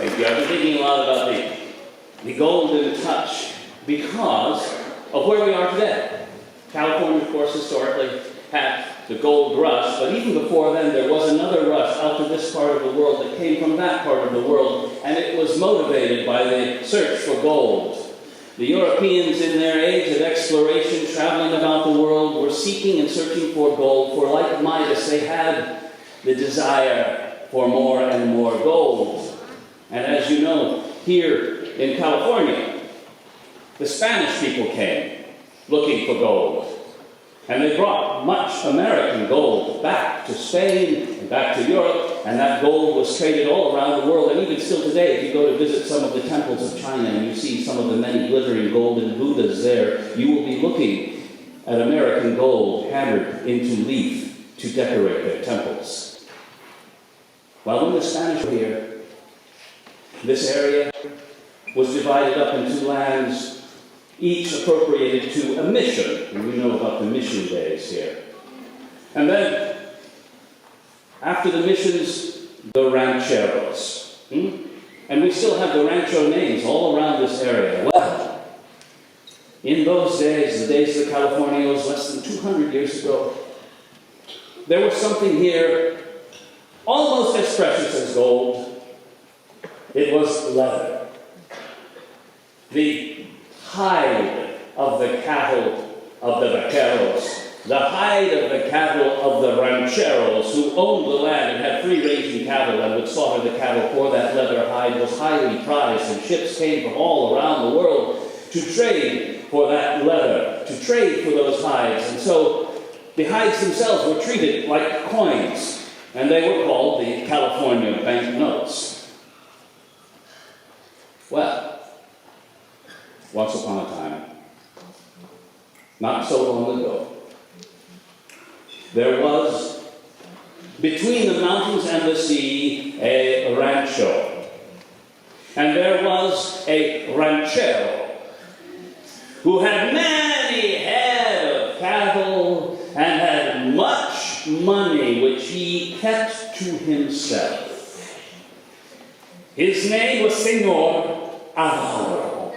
Thank you. I've been thinking a lot about the golden touch because of where we are today. California, of course, historically had the gold rush, but even before then there was another rush out to this part of the world that came from that part of the world, and it was motivated by the search for gold. The Europeans in their age of exploration, traveling about the world, were seeking and searching for gold, for like Midas, they had the desire for more and more gold. And as you know, here in California, the Spanish people came looking for gold. And they brought much American gold back to Spain and back to Europe, and that gold was traded all around the world. And even still today, if you go to visit some of the temples of China and you see some of the many glittering golden Buddhas there, you will be looking at American gold hammered into leaf to decorate their temples. While when the Spanish were here, this area was divided up into lands, each appropriated to a mission. And we know about the mission days here. And then, after the missions, the rancheros. And we still have the rancho names all around this area. Well, in those days, the days of the Californios, less than 200 years ago, there was something here almost as precious as gold. It was leather. The hide of the cattle of the vaqueros, the hide of the cattle of the rancheros who owned the land and had free-ranging cattle and would slaughter the cattle for that leather hide was highly prized, and ships came from all around the world to trade for that leather, to trade for those hides. And so the hides themselves were treated like coins, and they were called the California banknotes. Well, once upon a time, not so long ago, there was, between the mountains and the sea, a rancho. And there was a ranchero who had many head of cattle and had much money which he kept to himself. His name was Senor Avaro.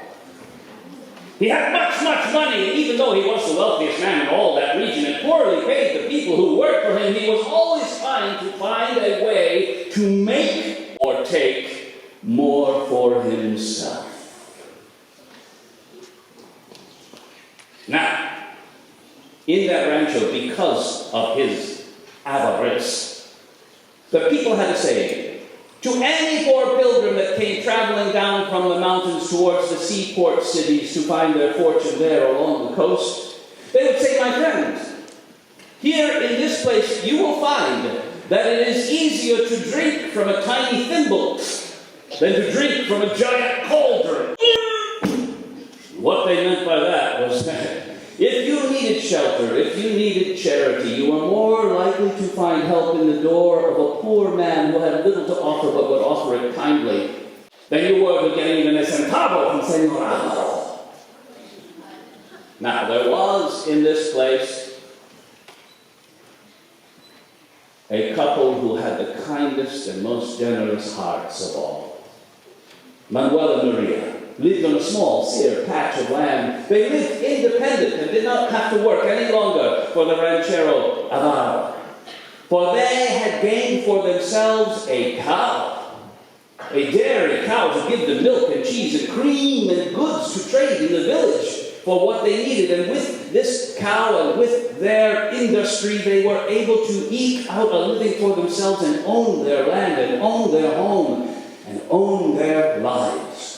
He had much money, and even though he was the wealthiest man in all that region and poorly paid the people who worked for him, he was always trying to find a way to make or take more for himself. Now, in that rancho, because of his avarice, the people had a saying. To any poor pilgrim that came traveling down from the mountains towards the seaport cities to find their fortune there along the coast, they would say, my friends, here in this place you will find that it is easier to drink from a tiny thimble than to drink from a giant cauldron. What they meant by that was that if you needed shelter, if you needed charity, you were more likely to find help in the door of a poor man who had little to offer but would offer it kindly than you were to getting even a centavo from Senor Avaro. Now, there was in this place a couple who had the kindest and most generous hearts of all. Manuel and Maria lived on a small, sere patch of land. They lived independent and did not have to work any longer for the ranchero Avaro. For they had gained for themselves a cow, a dairy cow to give them milk and cheese and cream and goods to trade in the village for what they needed. And with this cow and with their industry, they were able to eke out a living for themselves and own their land and own their home and own their lives.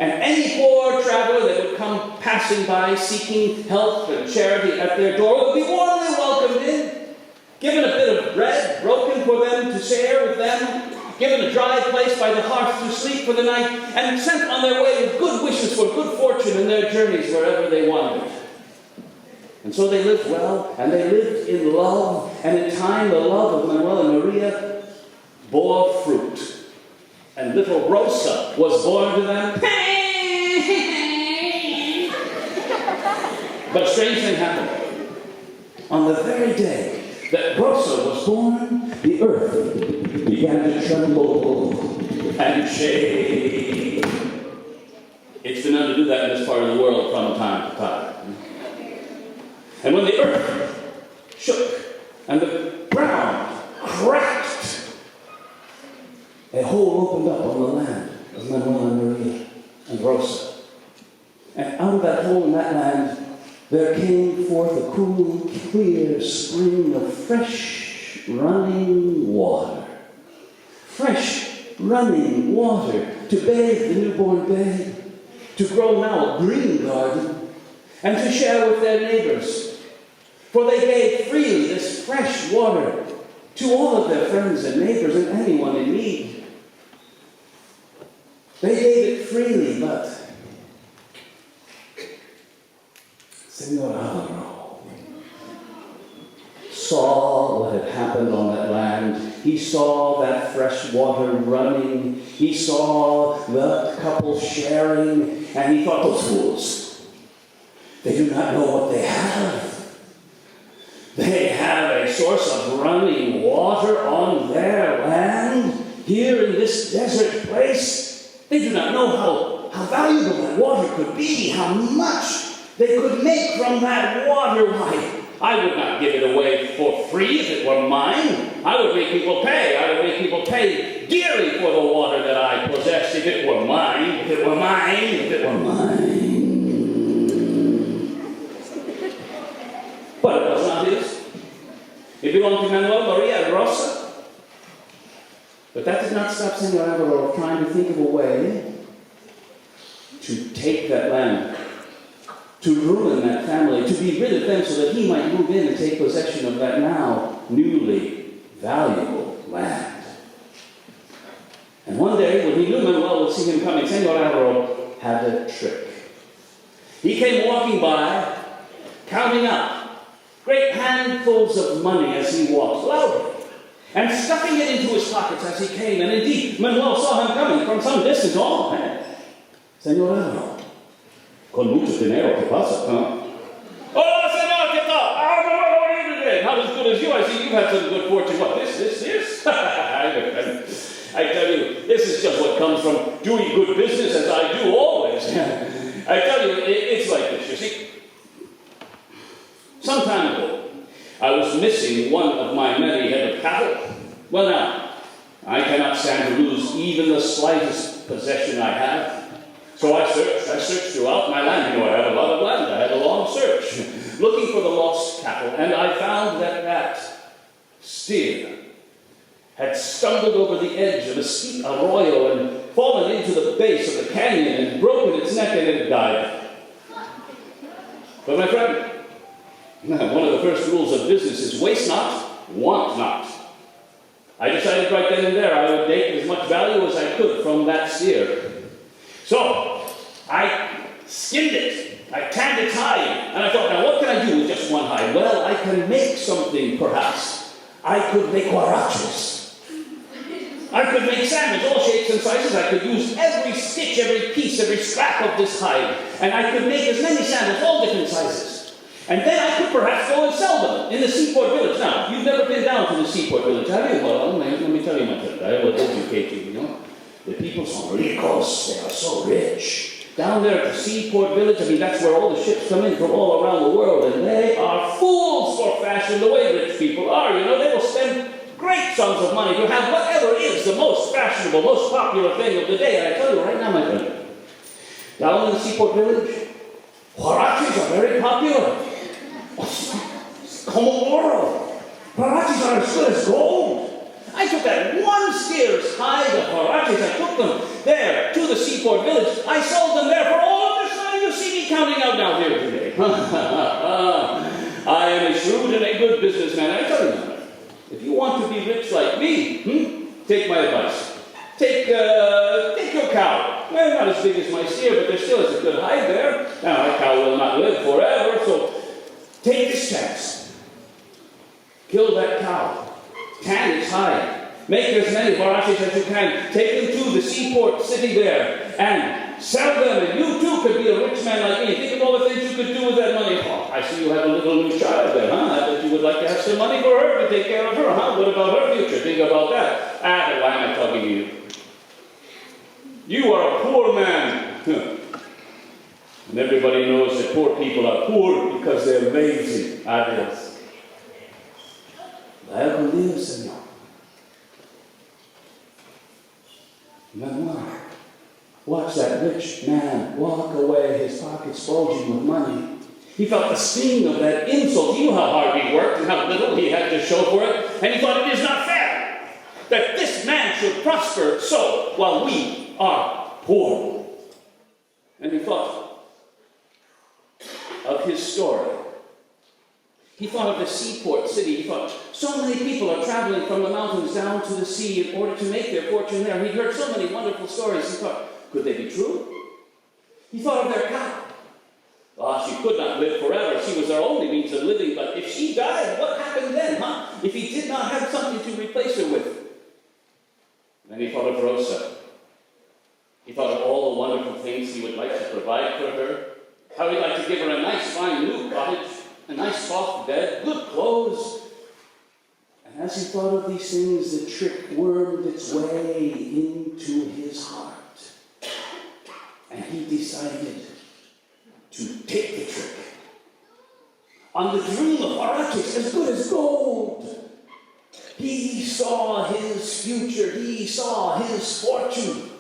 And any poor traveler that would come passing by seeking help and charity at their door would be warmly welcomed in, given a bit of bread broken for them to share with them, given a dry place by the hearth to sleep for the night, and sent on their way with good wishes for good fortune in their journeys wherever they wandered. And so they lived well, and they lived in love, and in time the love of Manuel and Maria bore fruit. And little Rosa was born to them. But a strange thing happened. On the very day that Rosa was born, the earth began to tremble. and shake. It's been known to do that in this part of the world from time to time. And when the earth shook and the ground cracked, a hole opened up on the land of Manuel and Maria and Rosa. And out of that hole in that land, there came forth a cool, clear spring of fresh running water. Fresh running water to bathe the newborn babe, to grow now a green garden, and to share with their neighbors. For they gave freely this fresh water to all of their friends and neighbors and anyone in need. They gave it freely, but Senor Alvaro saw what had happened on that land. He saw that fresh water running. He saw the couple sharing, and he thought, those fools, they do not know what they have. They have a source of running water on their land, here in this desert place. They do not know how valuable that water could be, how much they could make from that water. Why, I would not give it away for free if it were mine. I would make people pay. I would make people pay dearly for the water that I possess if it were mine. If it were mine. If it were mine. But it was not his. It belonged to Manuel, Maria, and Rosa. But that did not stop Senor Alvaro trying to think of a way to take that land, to ruin that family, to be rid of them so that he might move in and take possession of that now newly valuable land. And one day, when he knew Manuel would see him coming, Senor Alvaro had a trick. He came walking by, counting up great handfuls of money as he walked loudly, and stuffing it into his pockets as he came. And indeed, Manuel saw him coming from some distance. Oh, Senor Alvaro, con mucho dinero, ¿qué pasa? Hola, senor, ¿qué tal? How are you today? Not as good as you. I see you've had some good fortune. What, this? I tell you, this is just what comes from doing good business, as I do always. I tell you, it's like this, you see. Some time ago, I was missing one of my many head of cattle. Well now, I cannot stand to lose even the slightest possession I have. So I searched throughout my land. You know, I had a lot of land. I had a long search, looking for the lost cattle. And I found that steer had stumbled over the edge of a steep arroyo and fallen into the base of the canyon and broken its neck, and it had died. But my friend, one of the first rules of business is waste not, want not. I decided right then and there I would take as much value as I could from that steer. So, I skinned it. I tanned its hide. And I thought, now what can I do with just one hide? Well, I can make something, perhaps. I could make huaraches. I could make sandals, all shapes and sizes. I could use every stitch, every piece, every scrap of this hide. And I could make as many sandals, all different sizes. And then I could perhaps go and sell them in the seaport village. Now, you've never been down to the seaport village, have you? Well, let me tell you, my friend. I will educate you, you know. The people son ricos, they are so rich. Down there at the seaport village, I mean, that's where all the ships come in from all around the world, and they are fools for fashion, the way rich people are, you know. They will spend great sums of money to have whatever is the most fashionable, most popular thing of the day. And I tell you right now, my friend, down in the seaport village, huaraches are very popular. Como oro. Huaraches are as good as gold. I took that one steer's hide of huaraches, I took them there to the seaport village. I sold them there for all of this money you see me counting out now here today. I am a shrewd and a good businessman. I tell you now, if you want to be rich like me, take my advice. Take your cow. Well, not as big as my steer, but there still is a good hide there. Now, my cow will not live forever, so take this chance. Kill that cow. Tan its hide. Make as many huaraches as you can. Take them to the seaport city there and sell them. And you too could be a rich man like me. Think of all the things you could do with that money. Oh, I see you have a little new child there, huh? I bet you would like to have some money for her to take care of her, huh? What about her future? Think about that. But why am I talking to you? You are a poor man. And everybody knows that poor people are poor because they're lazy. Adios. Algo mío, Señor. Manuel, watch that rich man walk away, his pockets bulging with money. He felt the sting of that insult. He knew how hard he worked and how little he had to show for it. And he thought, it is not fair that this man should prosper so while we are poor. And he thought of his story. He thought of the seaport city. He thought, so many people are traveling from the mountains down to the sea in order to make their fortune there. He heard so many wonderful stories. He thought, could they be true? He thought of their cow. She could not live forever. She was their only means of living. But if she died, what happened then, huh? If he did not have something to replace her with. Then he thought of Rosa. He thought of all the wonderful things he would like to provide for her. How he'd like to give her a nice, fine new cottage, a nice soft bed, good clothes. And as he thought of these things, the trick wormed its way into his heart. And he decided to take the trick. On the dream of Huaraches, as good as gold, he saw his future. He saw his fortune.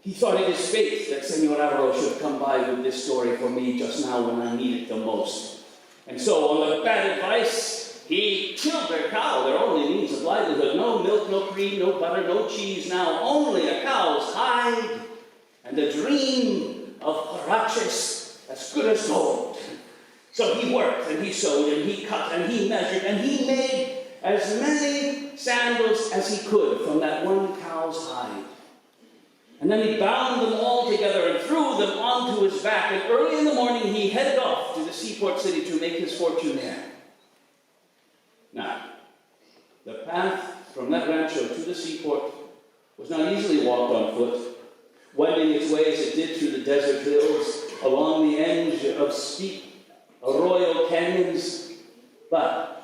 He thought it is fate that Senor Avaro should come by with this story for me just now when I need it the most. And so, on the bad advice, he killed their cow, their only means of livelihood. No milk, no cream, no butter, no cheese now. Only a cow's hide and the dream of Huaraches as good as gold. So he worked and he sewed and he cut and he measured and he made as many sandals as he could from that one cow's hide. And then he bound them all together and threw them onto his back. And early in the morning, he headed off to the seaport city to make his fortune there. Now, the path from that rancho to the seaport was not easily walked on foot, wending its way as it did through the desert hills, along the edge of steep arroyo canyons. But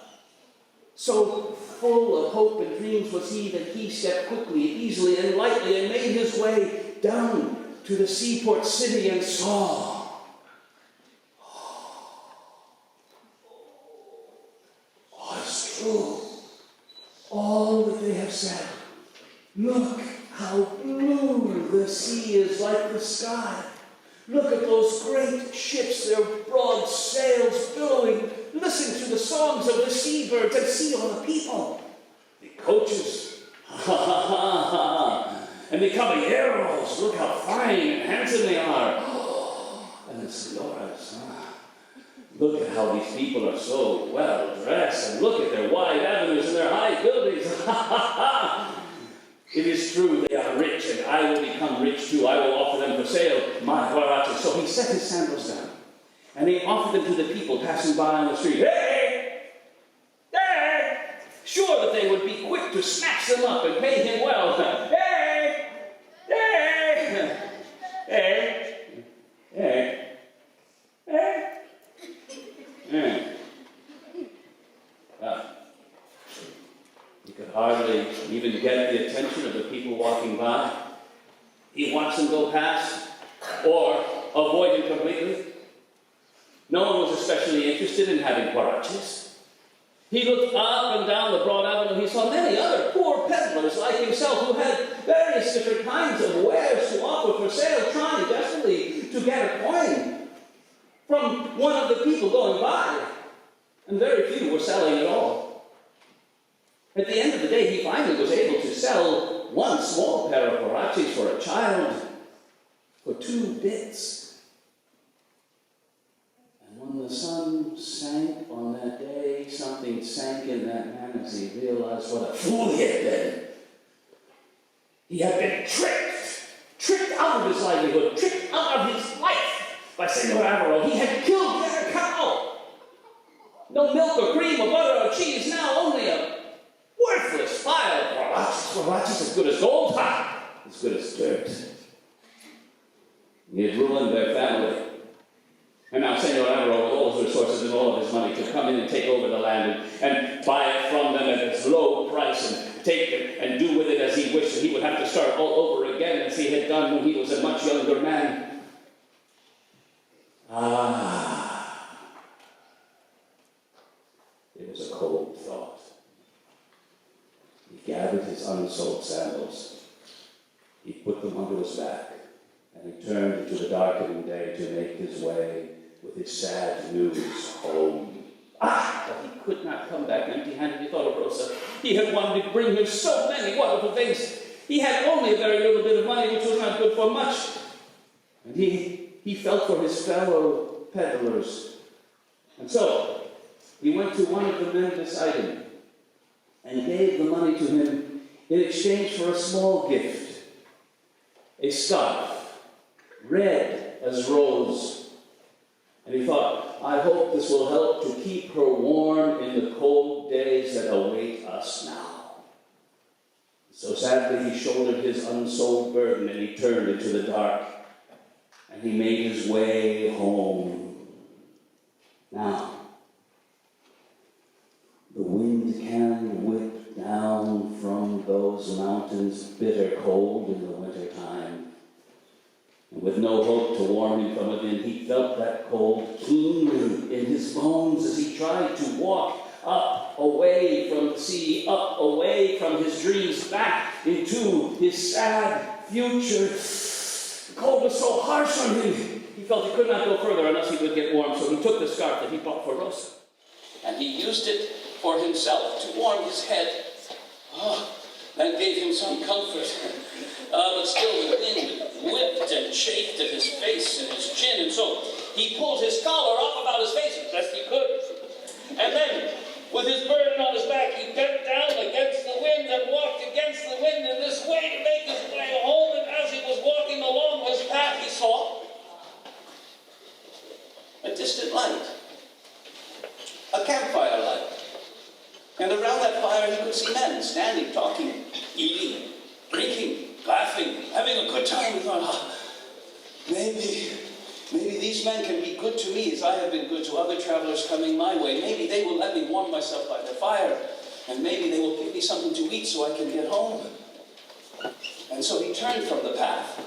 so full of hope and dreams was he that he stepped quickly, easily, and lightly and made his way down to the seaport city and saw. Oh, it's true. All that they have said. Look how blue the sea is like the sky. Look at those great ships, their broad sails billowing. Listen to the songs of the seabirds and see all the people. The coaches, ha ha ha ha, and the caballeros, look how fine and handsome they are. And the señoras, look at how these people are so well dressed, and look at their wide avenues and their high buildings. Ha ha ha. It is true they are rich, and I will become rich too. I will offer them for sale my Huaraches. So he set his sandals down, and he offered them to the people passing by on the street. Hey! Hey! Sure that they would be quick to snatch them up and pay him well. Hey! Hey! Hey! Hey! Hey! Hey! He could hardly even get the attention of the people walking by. He watched them go past or avoid him completely. No one was especially interested in having Huaraches. He looked up and down the broad avenue. He saw many other poor peddlers like himself who had various different kinds of wares to offer for sale, trying desperately to get a coin from one of the people going by. And very few were selling at all. At the end of the day, he finally was able to sell one small pair of Huaraches for a child for 2 bits. And when the sun sank on that day, something sank in that man as he realized what a fool he had been. He had been tricked out of his livelihood, tricked out of his life by Senor Avaro. He had killed their cow. No milk or cream or butter or cheese, now only a worthless pile of Huaraches as good as gold, as good as dirt. He had ruined their family. And now Senor Avaro, with all his resources and all of his money, could come in and take over the land and buy it from them at its low price and take it and do with it as he wished. And he would have to start all over again and see had done when he was a much younger man. Ah, it was a cold thought. He gathered his unsold sandals. He put them onto his back, and he turned into the darkening day to make his way with his sad news home. Ah, but he could not come back empty-handed, he thought of Rosa. He had wanted to bring him so many wonderful things. He had only a very little bit of money, which was not good for much. And he felt for his fellow peddlers. And so, he went to one of the men beside him and gave the money to him in exchange for a small gift. A scarf, red as rose. And he thought, I hope this will help to keep her warm in the cold days that await us now. So sadly he shouldered his unsold burden and he turned into the dark. And he made his way home. Now, the wind can whip down from those mountains bitter cold in the winter time. And with no hope to warm him from within, he felt that cold keenly in his bones as he tried to walk up, away from the sea, up, away from his dreams, back into his sad future. The cold was so harsh on him, he felt he could not go further unless he would get warm, so he took the scarf that he bought for Rosa. And he used it for himself to warm his head. That gave him some comfort. But still the wind whipped and chafed at his face and his chin, and so he pulled his collar up about his face as best he could. And then, with his burden on his back, he bent down against the wind and walked against the wind in this way to make his way home. And as he was walking along his path, he saw a distant light, a campfire light. And around that fire he could see men standing, talking, eating, drinking, laughing, having a good time. He thought, maybe these men can be good to me as I have been good to other travelers coming my way. Maybe they will let me warm myself by the fire, and maybe they will give me something to eat so I can get home. And so he turned from the path,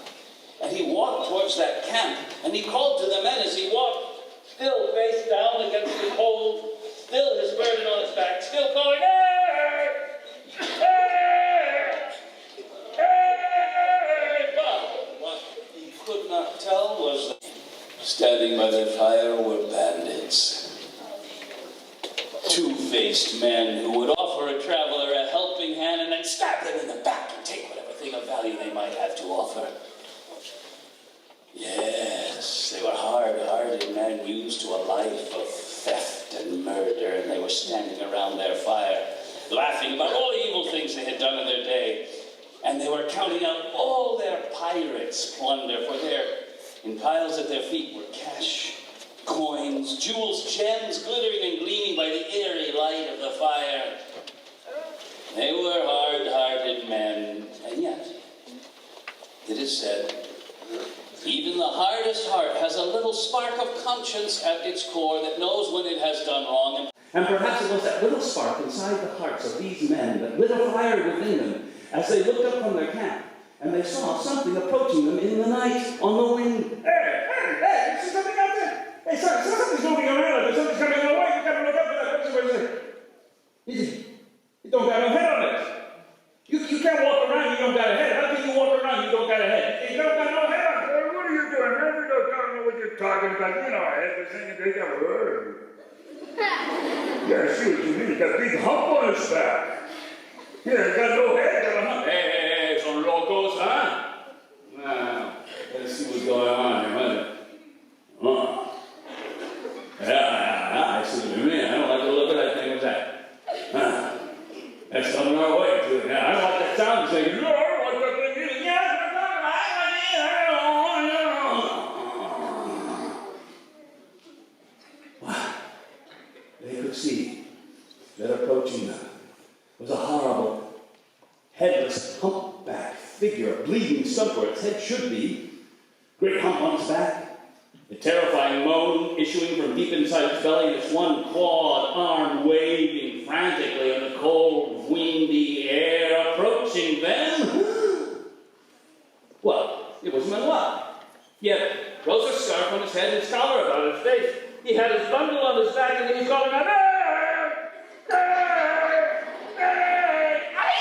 and he walked towards that camp, and he called to the men as he walked, still face down against the cold, still his burden on his back, still calling, hey! Hey! Hey! But what he could not tell was that standing by their fire were bandits. Two-faced men who would offer a traveler a helping hand and then stab them in the back and take whatever thing of value they might have to offer. Yes, they were hard-hearted men used to a life of theft and murder, and they were standing around their fire, laughing about all the evil things they had done in their day. And they were counting out all their pirates' plunder, for in piles at their feet were cash, coins, jewels, gems, glittering and gleaming by the airy light of the fire. They were hard-hearted men, and yet, it is said, even the hardest heart has a little spark of conscience at its core that knows when it has done wrong. And perhaps it was that little spark inside the hearts of these men that lit a fire within them as they looked up from their camp and they saw something approaching them in the night on the wind. Hey, you see something out there? Hey, something's moving around. Something's coming our way. You gotta look up for that. You don't got a head on it. You can't walk around, you don't got a head. How can you walk around, you don't got a head? You don't got no head on it. What are you doing, man? You don't know what you're talking about. You know, I had this thing and they got a word. Yeah, I see what you mean. He's got a big hump on his back. Yeah, he's got no head. Got a hump. Hey, some locos, huh? Now, let's see what's going on here, man. Yeah, I see what you mean. I don't like the look of that thing. What's that? That's coming our way, too. Yeah, I don't like that sound. Saying, no, I don't like that thing either. Yeah, wow. They could see that approaching them was a horrible, headless, humpback figure, a bleeding stump where its head should be, great hump on its back, a terrifying moan issuing from deep inside its belly, and its one clawed arm waving frantically in the cold, windy air, approaching them. Well, He had Rosa's scarf on his head and his collar about his face. He had his bundle on his back, and he was calling out, "Hey! Hey! Hey!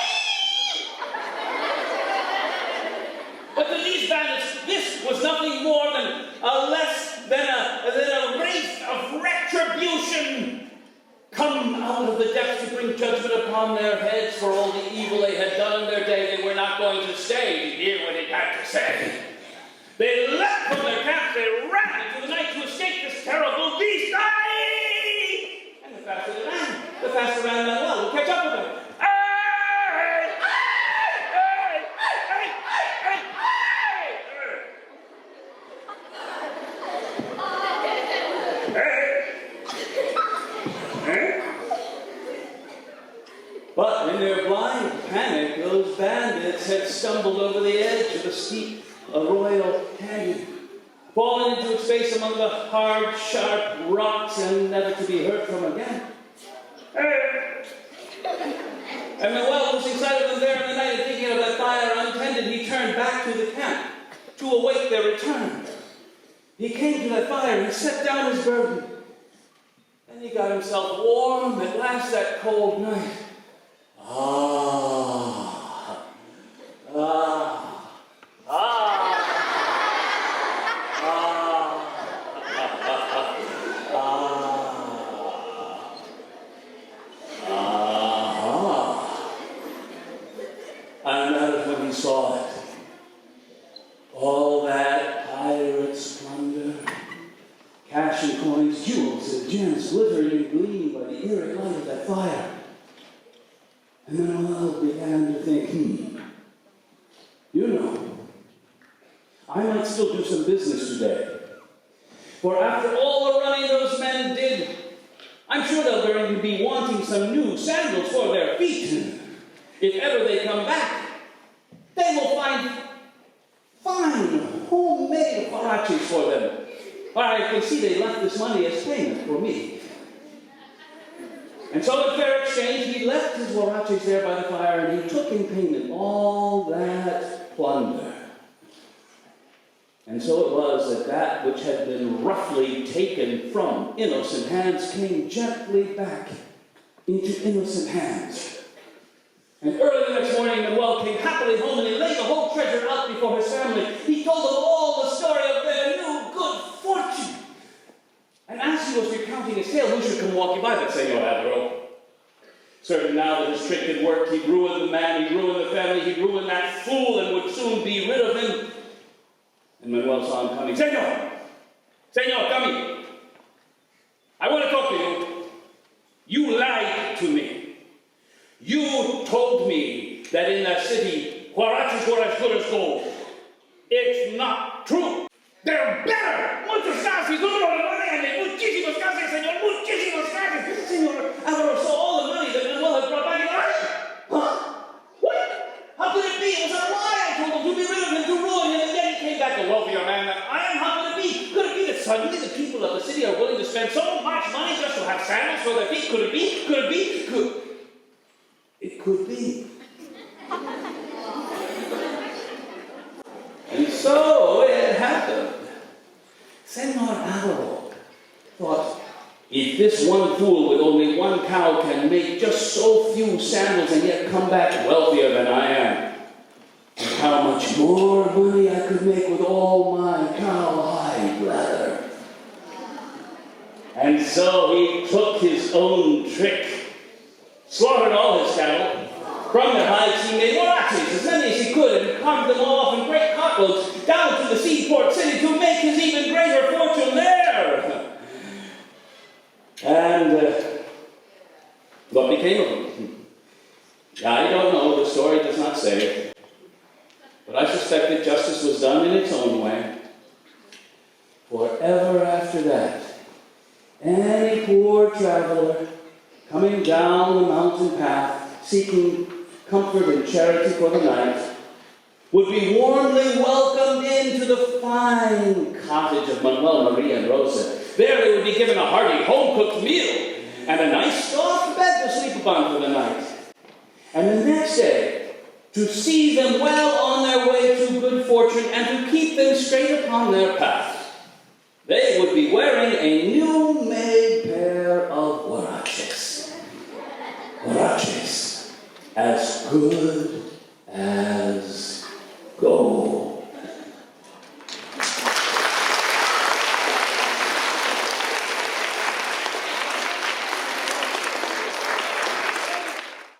But to these bandits, this was nothing more than a wraith of retribution, come out of the depths to bring judgment upon their heads for all the evil they had done in their day. They were not going to stay to hear what it had to say. They leapt from their camps, they ran into the night to escape this terrible beast. Aye! And the faster ran Manuel would catch up with them. Aye! Aye! Aye! Aye! Aye! Aye! But in their blind panic, those bandits had stumbled over the edge of the steep arroyo canyon, fallen into its face among the hard, sharp rocks, and never to be heard from again. And Manuel, losing sight of them there in the night and thinking of that fire untended, he turned back to the camp to await their return. He came to that fire and set down his burden. And he got himself warm at last that cold night. And that is when he saw it. All that pirate's plunder, cash and coins, jewels and gems glittering and gleaming by the eerie light of that fire. And then Manuel began to think, you know, I might still do some business today. For after all the running those men did, I'm sure they're going to be wanting some new sandals for their feet. If ever they come back, they will find fine homemade huaraches for them. I can see they left this money as payment for me. And so in fair exchange, he left his huaraches there by the fire, and he took in payment all that plunder. And so it was that which had been roughly taken from innocent hands came gently back into innocent hands. And early the next morning, Manuel came happily home, and he laid the whole treasure out before his family. He told them all the story of their new good fortune. And as he was recounting his tale, who should come walking by but Senor Alvaro? Certain now that his trick had worked, he'd ruined the man, he'd ruined the family, he'd ruined that fool, and would soon be rid of him. And Manuel saw him coming. Senor, come here. I want to talk to you. You lied to me. You told me that in that city, Huaraches were as good as gold. It's not true. They're better. Muchos gracias. Muchísimas gracias, señor. Muchísimas gracias. Senor Alvaro saw all the money that Manuel had brought back. Huh? What? How could it be? It was a lie. I told him to be rid of him, to ruin him, and then he came back a wealthier man than I am. How could it be? Could it be that suddenly the people of the city are willing to spend so much money just to have sandals for their feet? Could it be? Could it be? It could be. And so it happened. Senor Alvaro thought, if this one fool with only one cow can make just so few sandals and yet come back wealthier than I am, and how much more money I could make with all my cowhide leather. And so he took his own trick, slaughtered all his cattle. From their hides he made huaraches, as many as he could, and carved them all off in great cartloads down to the seaport city to make his even greater fortune there. And what became of him? I don't know, the story does not say. But I suspect that justice was done in its own way. For ever after that, any poor traveler coming down the mountain path, seeking comfort and charity for the night, would be warmly welcomed into the fine cottage of Manuel, Maria, and Rosa. There they would be given a hearty, home-cooked meal and a nice soft bed to sleep upon for the night. And the next day, to see them well on their way to good fortune, fortune and to keep them straight upon their path, they would be wearing a new-made pair of huaraches. Huaraches as good as